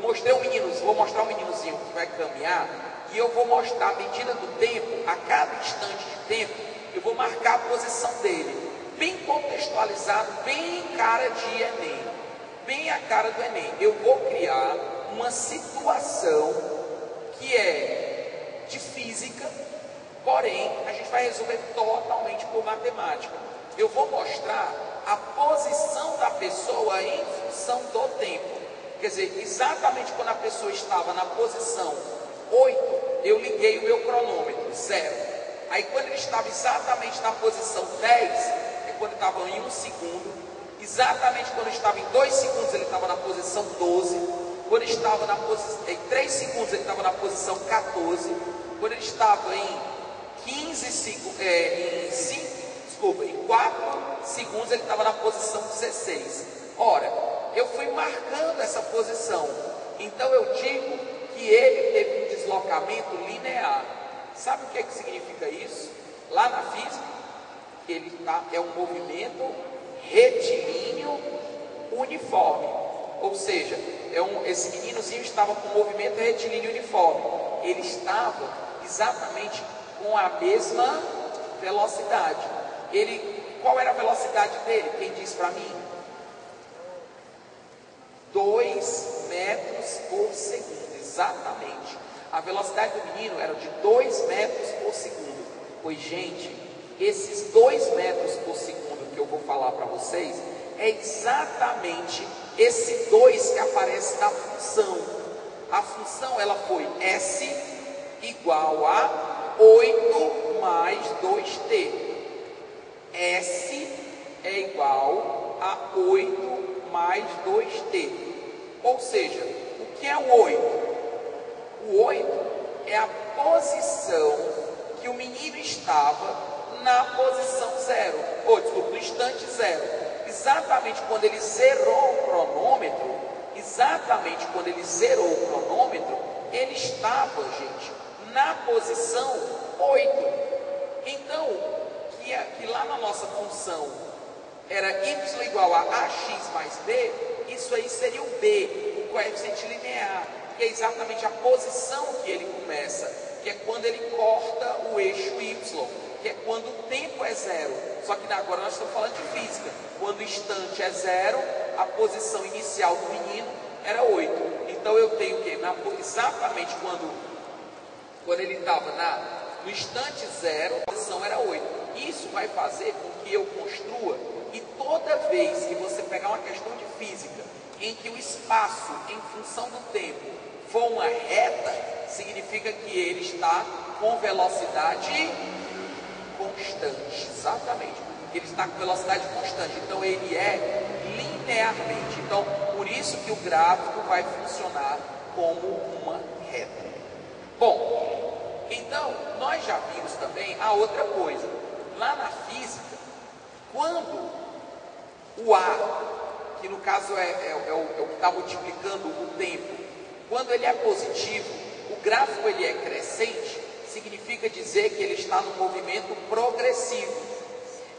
mostrei um menino, vou mostrar um meninozinho que vai caminhar, e eu vou mostrar a medida do tempo, a cada instante de tempo, eu vou marcar a posição dele, bem contextualizado, bem cara de Enem, bem a cara do Enem. Eu vou criar uma situação que é de física, porém, a gente vai resolver totalmente por matemática. Eu vou mostrar a posição da pessoa em função do tempo. Quer dizer, exatamente quando a pessoa estava na posição 8, eu liguei o meu cronômetro, 0. Aí quando ele estava exatamente na posição 10, é quando estava em 1 segundo. Exatamente quando estava em 2 segundos, ele estava na posição 12. Quando estava em 3 segundos, ele estava na posição 14. Quando ele estava em 15 segundos, em 4 segundos, ele estava na posição 16. Ora, eu fui marcando essa posição. Então eu digo que ele teve um deslocamento linear. Sabe o que significa isso? Lá na física, é um movimento retilíneo uniforme. Ou seja, esse meninozinho estava com um movimento retilíneo uniforme. Ele estava exatamente com a mesma velocidade. Qual era a velocidade dele? Quem diz para mim? 2 metros por segundo, exatamente. A velocidade do menino era de 2 metros por segundo. Pois, gente, esses 2 metros por segundo que eu vou falar para vocês, é exatamente esse 2 que aparece na função. A função, ela foi S igual a 8 mais 2t. S é igual a 8 mais 2t. Ou seja, o que é o 8? O 8 é a posição que o menino estava na posição 0. No instante 0. Exatamente quando ele zerou o cronômetro, ele estava, gente, na posição 8. Então, que lá na nossa função era y igual a ax mais b, isso aí seria o b, o coeficiente linear, que é exatamente a posição que ele começa, que é quando ele corta o eixo y, que é quando o tempo é 0. Só que agora nós estamos falando de física. Quando o instante é 0, a posição inicial do menino era 8. Então eu tenho que, exatamente quando ele estava no instante 0, a posição era 8. Isso vai fazer com que eu construa, e toda vez que você pegar uma questão de física, em que o espaço em função do tempo for uma reta, significa que ele está com velocidade constante. Exatamente, ele está com velocidade constante. Então ele é linearmente. Então, por isso que o gráfico vai funcionar como uma reta. Bom, então nós já vimos também a outra coisa. Lá na física, quando o A, que no caso é o que está multiplicando o tempo, quando ele é positivo, o gráfico ele é crescente, significa dizer que ele está no movimento progressivo.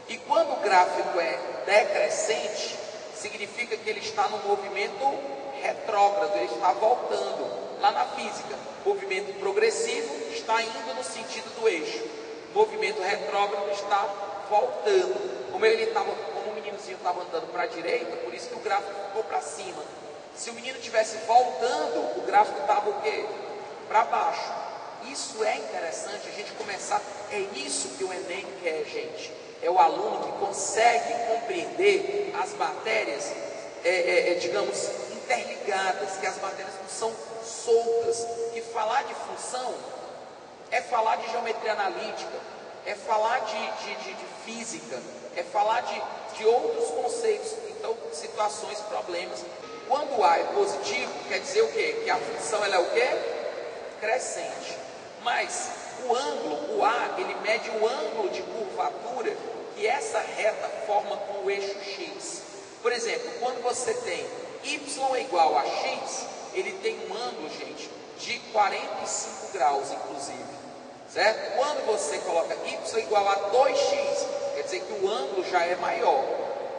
E quando o gráfico é decrescente, significa que ele está no movimento retrógrado, ele está voltando. Lá na física, movimento progressivo está indo no sentido do eixo, movimento retrógrado está voltando. Como o meninozinho estava andando para a direita, por isso que o gráfico ficou para cima. Se o menino estivesse voltando, o gráfico estava o quê? Para baixo. Isso é interessante a gente começar. É isso que o Enem quer, gente. É o aluno que consegue compreender as matérias, digamos, interligadas, que as matérias não são soltas. Que falar de função é falar de geometria analítica, é falar de física, é falar de outros conceitos, então situações, problemas. Quando o A é positivo, quer dizer o quê? Que a função ela é o quê? Crescente. Mas o ângulo, o A, ele mede o ângulo de curvatura que essa reta forma com o eixo X. Por exemplo, quando você tem Y igual a X, ele tem um ângulo, gente, de 45 graus, inclusive. Certo? Quando você coloca Y igual a 2x, quer dizer que o ângulo já é maior.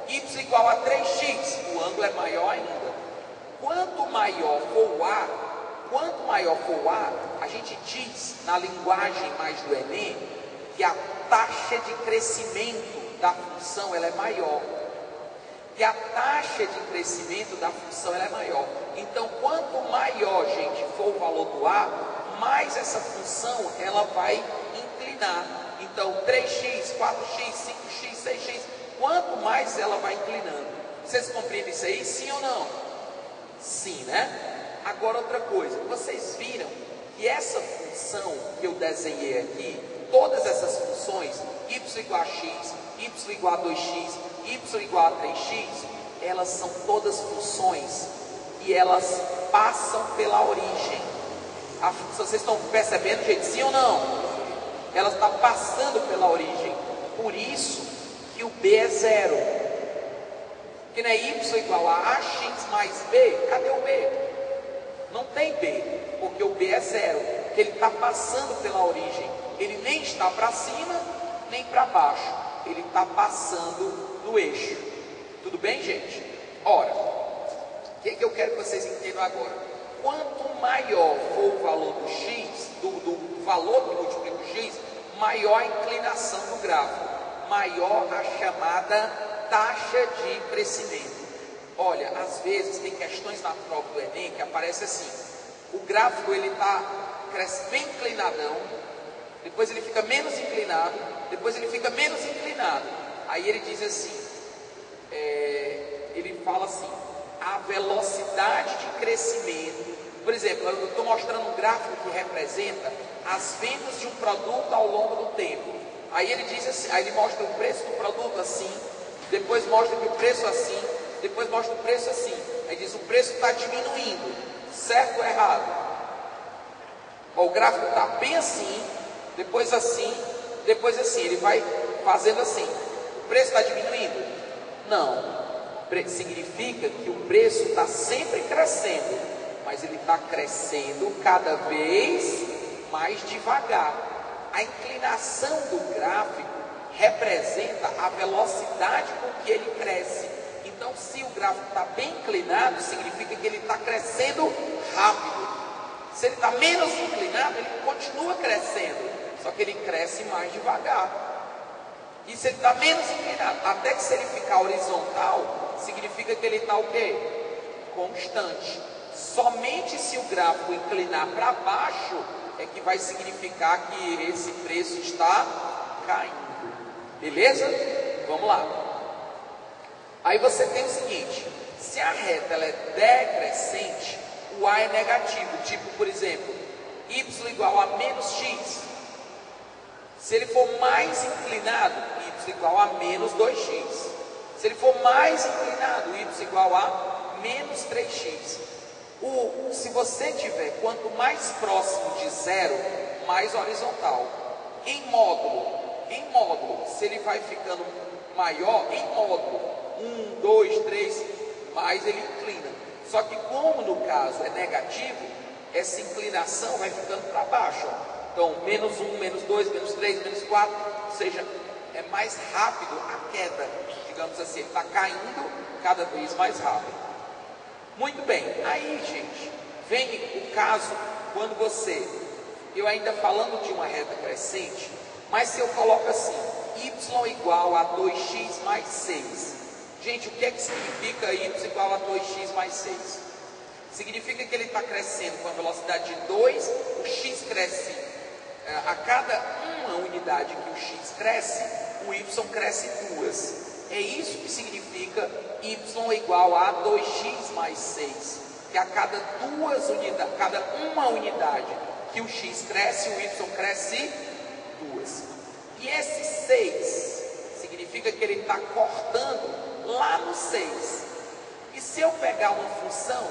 Y igual a 3x, o ângulo é maior ainda. Quanto maior for o A, maior for o A, a gente diz na linguagem mais do Enem que a taxa de crescimento da função ela é maior. Que a taxa de crescimento da função ela é maior. Então, quanto maior, gente, for o valor do A, mais essa função ela vai inclinar. Então, 3x, 4x, 5x, 6x, quanto mais ela vai inclinando. Vocês compreendem isso aí? Sim ou não? Sim, né? Agora outra coisa, vocês viram que essa função que eu desenhei aqui, todas essas funções, y igual a x, y igual a 2x, y igual a 3x, elas são todas funções e elas passam pela origem. A função, vocês estão percebendo, gente, sim ou não? Ela está passando pela origem. Por isso que o b é 0. Que não é y igual a ax mais b. Cadê o b? Não tem b, porque o b é 0. Porque ele está passando pela origem. Ele nem está para cima, nem para baixo. Ele está passando no eixo. Tudo bem, gente? Ora, o que eu quero que vocês entendam agora? Quanto maior for o valor do x, do valor que multiplica o x, maior a inclinação do gráfico, maior a chamada taxa de crescimento. Olha, às vezes tem questões na prova do Enem que aparece assim: o gráfico ele está bem inclinadão, depois ele fica menos inclinado, depois ele fica menos inclinado. Aí ele diz assim, ele fala assim, a velocidade de crescimento. Por exemplo, eu estou mostrando um gráfico que representa as vendas de um produto ao longo do tempo. Aí ele diz assim, aí ele mostra o preço do produto assim, depois mostra que o preço assim, depois mostra o preço assim. Aí diz o preço está diminuindo, certo ou errado? O gráfico está bem assim, depois assim, depois assim. Ele vai fazendo assim. O preço está diminuindo? Não. Significa que o preço está sempre crescendo, mas ele está crescendo cada vez mais devagar. A inclinação do gráfico representa a velocidade com que ele cresce. Então, se o gráfico está bem inclinado, significa que ele está crescendo rápido. Se ele está menos inclinado, ele continua crescendo, só que ele cresce mais devagar. E se ele está menos inclinado, até que se ele ficar horizontal, significa que ele está o quê? Constante. Somente se o gráfico inclinar para baixo é que vai significar que esse preço está caindo. Beleza? Vamos lá. Aí você tem o seguinte: se a reta ela é decrescente, o A é negativo. Tipo, por exemplo, y igual a menos x. Se ele for mais inclinado, y igual a menos 2x. Se ele for mais inclinado, y igual a menos 3x. Se você tiver, quanto mais próximo de zero, mais horizontal. Em módulo, se ele vai ficando maior, em módulo, 1, 2, 3, mais ele inclina. Só que como no caso é negativo, essa inclinação vai ficando para baixo. Então, menos 1, menos 2, menos 3, menos 4, ou seja, é mais rápido a queda, digamos assim, ele está caindo cada vez mais rápido. Muito bem, aí gente, vem o caso quando eu ainda falando de uma reta crescente, mas se eu coloco assim, y igual a 2x mais 6, gente, o que é que significa y igual a 2x mais 6? Significa que ele está crescendo com a velocidade de 2, o x cresce, a cada uma unidade que o x cresce, o y cresce 2. É isso que significa y igual a 2x mais 6. Que a cada uma unidade que o x cresce, o y cresce 2. E esse 6 significa que ele está cortando lá no 6. E se eu pegar uma função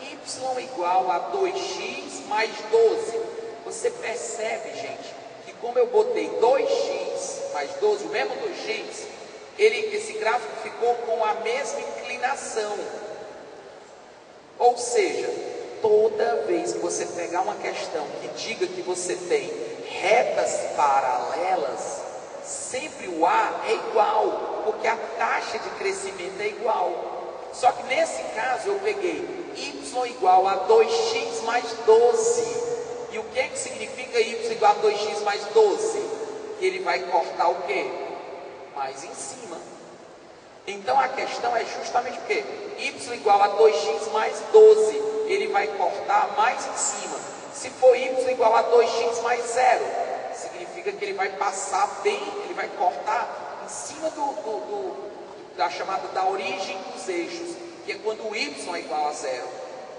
y igual a 2x mais 12, você percebe, gente, que como eu botei 2x mais 12, o mesmo 2x, esse gráfico ficou com a mesma inclinação. Ou seja, toda vez que você pegar uma questão que diga que você tem retas paralelas, sempre o A é igual, porque a taxa de crescimento é igual. Só que nesse caso eu peguei y igual a 2x mais 12. E o que é que significa y igual a 2x mais 12? Que ele vai cortar o quê? Mais em cima. Então a questão é justamente o quê? Y igual a 2x mais 12. Ele vai cortar mais em cima. Se for y igual a 2x mais 0, significa que ele vai passar bem, ele vai cortar em cima da chamada da origem dos eixos, que é quando o y é igual a 0.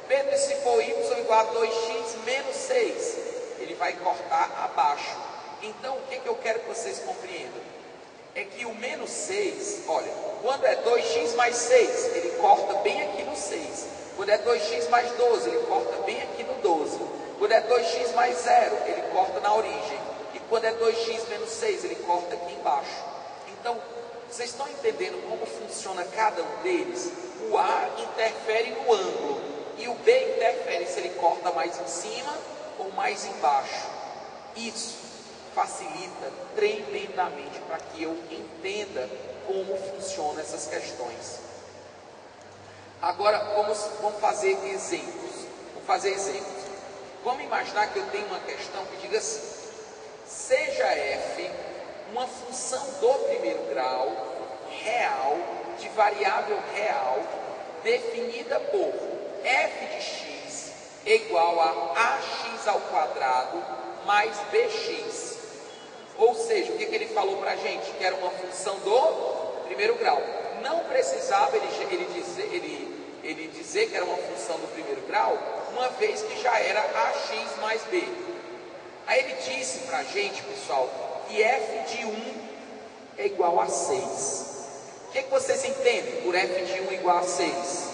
Pedro, se for y igual a 2x menos 6, ele vai cortar abaixo. Então, o que eu quero que vocês compreendam? É que o menos 6, olha, quando é 2x mais 6, ele corta bem aqui no 6. Quando é 2x mais 12, ele corta bem aqui no 12. Quando é 2x mais 0, ele corta na origem. E quando é 2x menos 6, ele corta aqui embaixo. Então, vocês estão entendendo como funciona cada um deles? O A interfere no ângulo e o B interfere se ele corta mais em cima ou mais embaixo. Isso facilita tremendamente para que eu entenda como funcionam essas questões. Agora vamos fazer exemplos. Vamos imaginar que eu tenho uma questão que diga assim: seja f uma função do primeiro grau real, de variável real, definida por f de x igual a ax ao quadrado mais bx. Ou seja, o que ele falou para a gente? Que era uma função do primeiro grau. Não precisava ele dizer que era uma função do primeiro grau, uma vez que já era ax mais b. Aí ele disse para a gente, pessoal, que f de 1 é igual a 6. O que vocês entendem por f de 1 igual a 6?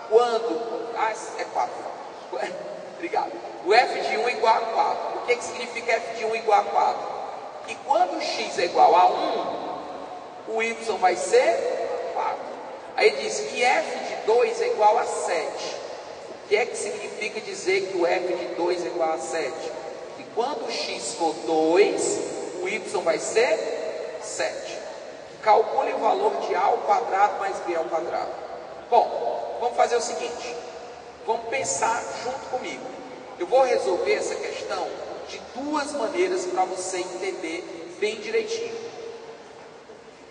Quando... é 4. Obrigado. O f de 1 é igual a 4. O que significa f de 1 igual a 4? Que quando x é igual a 1, o y vai ser 4. Aí diz que f de 2 é igual a 7. O que é que significa dizer que o f de 2 é igual a 7? Que quando o x for 2, o y vai ser 7. Calcule o valor de a ao quadrado mais b ao quadrado. Bom, vamos fazer o seguinte. Vamos pensar junto comigo. Eu vou resolver essa questão de duas maneiras para você entender bem direitinho.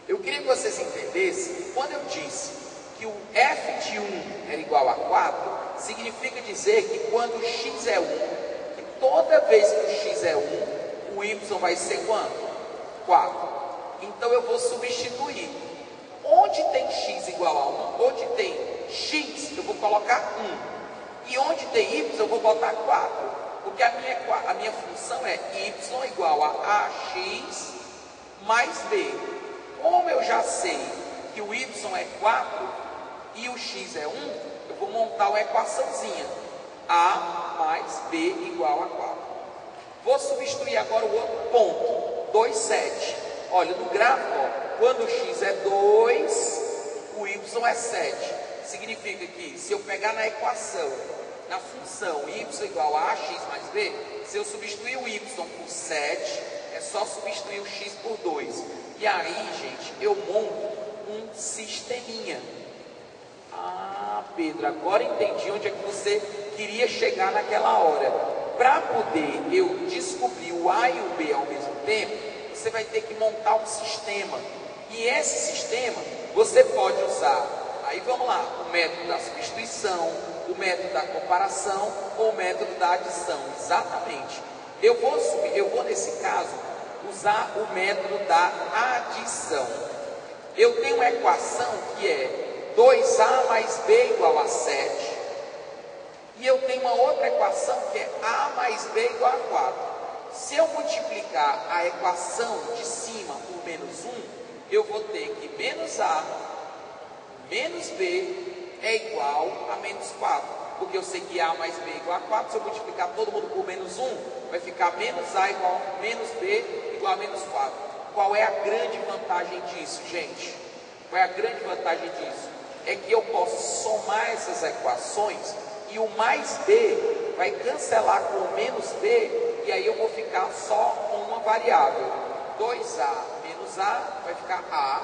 Eu queria que vocês entendessem, quando eu disse que o f de 1 era igual a 4, significa dizer que quando o x é 1, que toda vez que o x é 1, o y vai ser quanto? 4. Então eu vou substituir. Onde tem x igual a 1, onde tem x, eu vou colocar 1. E onde tem y, eu vou botar 4. Porque a minha função é y igual a ax mais b. Como eu já sei que o y é 4 e o x é 1, eu vou montar uma equaçãozinha. A mais b igual a 4. Vou substituir agora o outro ponto, 2, 7. Olha, no gráfico, ó, quando o x é 2, o y é 7. Significa que se eu pegar na equação, na função y igual a ax mais b, se eu substituir o y por 7, é só substituir o x por 2. E aí, gente, eu monto um sisteminha. Ah, Pedro, agora entendi onde é que você queria chegar naquela hora. Para poder eu descobrir o a e o b ao mesmo tempo, você vai ter que montar um sistema. E esse sistema você pode usar, aí vamos lá, o método da substituição, o método da comparação ou o método da adição. Exatamente. Eu vou nesse caso usar o método da adição. Eu tenho uma equação que é 2a mais b igual a 7. E eu tenho uma outra equação que é a mais b igual a 4. Se eu multiplicar a equação de cima por menos 1, eu vou ter que menos a menos b é igual a menos 4. Porque eu sei que a mais b é igual a 4. Se eu multiplicar todo mundo por menos 1, vai ficar menos a igual a menos b igual a menos 4. Qual é a grande vantagem disso, gente? Qual é a grande vantagem disso? É que eu posso somar essas equações e o mais b vai cancelar com o menos b, e aí eu vou ficar só com uma variável. 2a menos a vai ficar a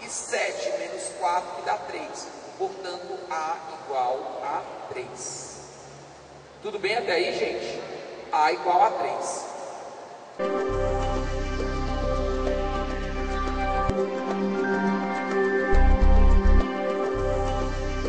e 7 menos 4 que dá 3. Portanto, A igual a 3. Tudo bem até aí, gente? A igual a 3.